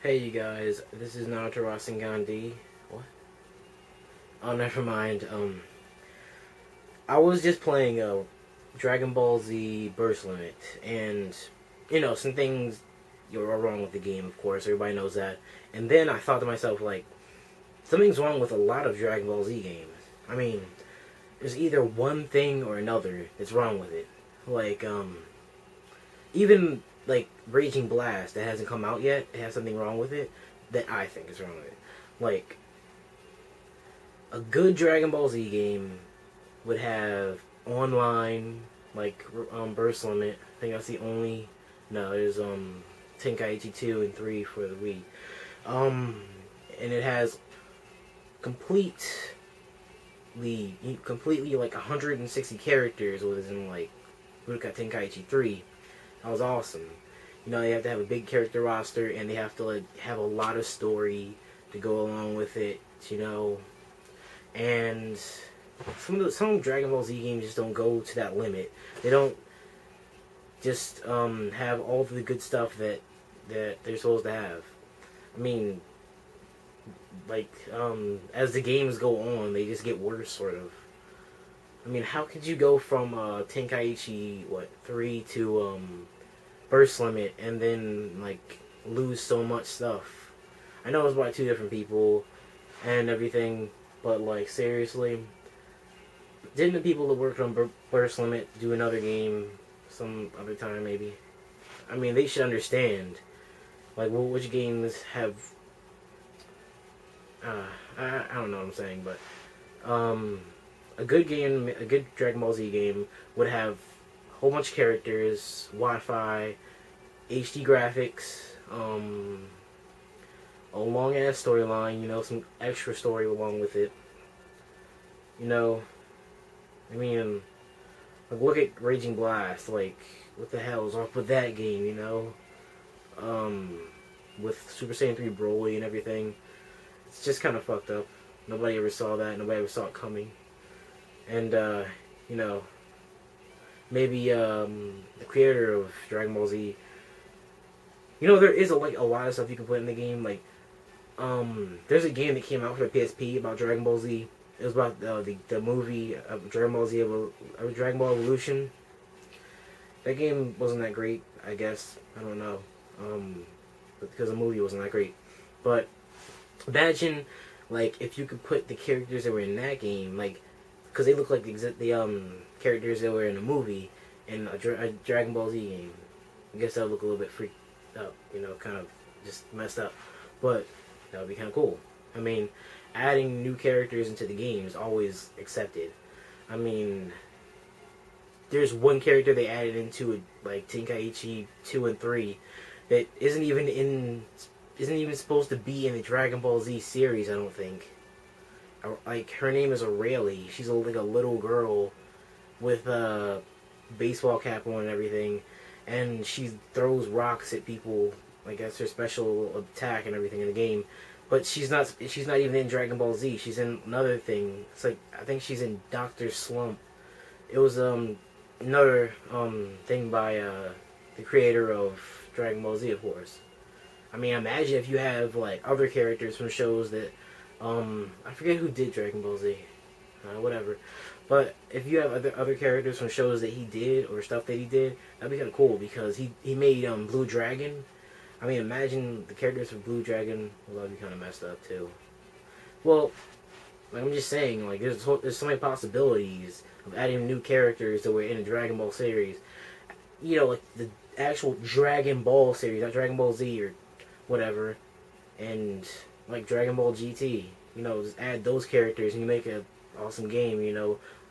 Hey you guys, this is Naruto Rasengan D. What? Oh, never mind. I was just playing Dragon Ball Z Burst Limit, and some things are wrong with the game. Of course, everybody knows that. And then I thought to myself, like, something's wrong with a lot of Dragon Ball Z games. I mean, there's either one thing or another that's wrong with it. Like, even like Raging Blast that hasn't come out yet, it has something wrong with it that I think is wrong with it. Like, a good Dragon Ball Z game would have online, like Burst Limit. I think that's the only. No, there's Tenkaichi 2 and 3 for the Wii. And it has completely like 160 characters within like Budokai Tenkaichi 3. That was awesome. They have to have a big character roster, and they have to like have a lot of story to go along with it. And some Dragon Ball Z games just don't go to that limit. They don't just have all the good stuff that they're supposed to have. I mean, like as the games go on, they just get worse, sort of. I mean, how could you go from Tenkaichi 3 to Burst Limit and then like lose so much stuff? I know it's by two different people and everything, but like seriously, didn't the people that worked on Burst Limit do another game some other time maybe? I mean, they should understand. Like, which games have? I don't know what I'm saying, but a good game, a good Dragon Ball Z game would have a whole bunch of characters, Wi-Fi, HD graphics, a long ass storyline, some extra story along with it. I mean, like, look at Raging Blast. Like, what the hell is off with that game? With Super Saiyan 3 Broly and everything, it's just kind of fucked up. Nobody ever saw that. Nobody ever saw it coming. And maybe the creator of Dragon Ball Z. There is a lot of stuff you can put in the game. Like, there's a game that came out for the PSP about Dragon Ball Z. It was about the movie Dragon Ball Z Dragon Ball Evolution. That game wasn't that great, I guess. I don't know, because the movie wasn't that great. But imagine, like, if you could put the characters that were in that game, like, because they look like the characters that were in the movie in a Dragon Ball Z game. I guess that would look a little bit freaked up, kind of just messed up. But that would be kind of cool. I mean, adding new characters into the game is always accepted. I mean, there's one character they added into like Tenkaichi 2 and 3 that isn't even supposed to be in the Dragon Ball Z series, I don't think. Like, her name is Aurelie. She's like a little girl with a baseball cap on and everything, and she throws rocks at people. Like, that's her special attack and everything in the game. But she's not even in Dragon Ball Z. She's in another thing. It's like, I think she's in Dr. Slump. It was another thing by the creator of Dragon Ball Z, of course. I mean, imagine if you have like other characters from shows that I forget who did Dragon Ball Z, whatever. But if you have other characters from shows that he did or stuff that he did, that'd be kind of cool, because he made Blue Dragon. I mean, imagine the characters for Blue Dragon. Well, that'd be kind of messed up too. Well, like, I'm just saying, like, there's so many possibilities of adding new characters that were in the Dragon Ball series. Like the actual Dragon Ball series, not Dragon Ball Z or whatever, and like Dragon Ball GT. Just add those characters and you make a awesome game.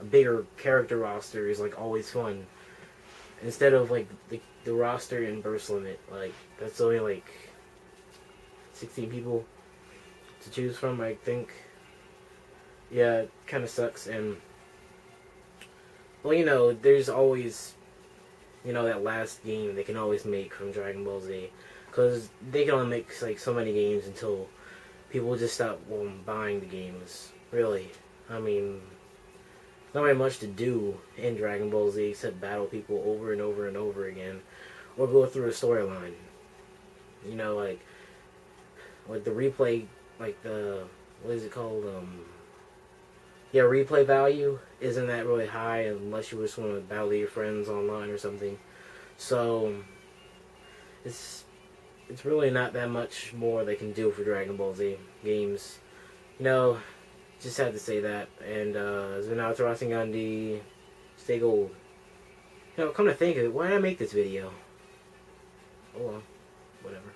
A bigger character roster is like always fun. Instead of like the roster in Burst Limit, like, that's only like 16 people to choose from, I think. Yeah, it kind of sucks. And well, there's always that last game they can always make from Dragon Ball Z, because they can only make like so many games until people just stop buying the games. Really, I mean, not very much to do in Dragon Ball Z except battle people over and over and over again, or go through a storyline. Like, like the replay, like the what is it called? Yeah, replay value isn't that really high unless you just want to battle your friends online or something. So it's really not that much more they can do for Dragon Ball Z games. You know, just had to say that. And it's been out to Racing Gandhi. Stay gold. You know, come to think of it, why did I make this video? Oh well, whatever.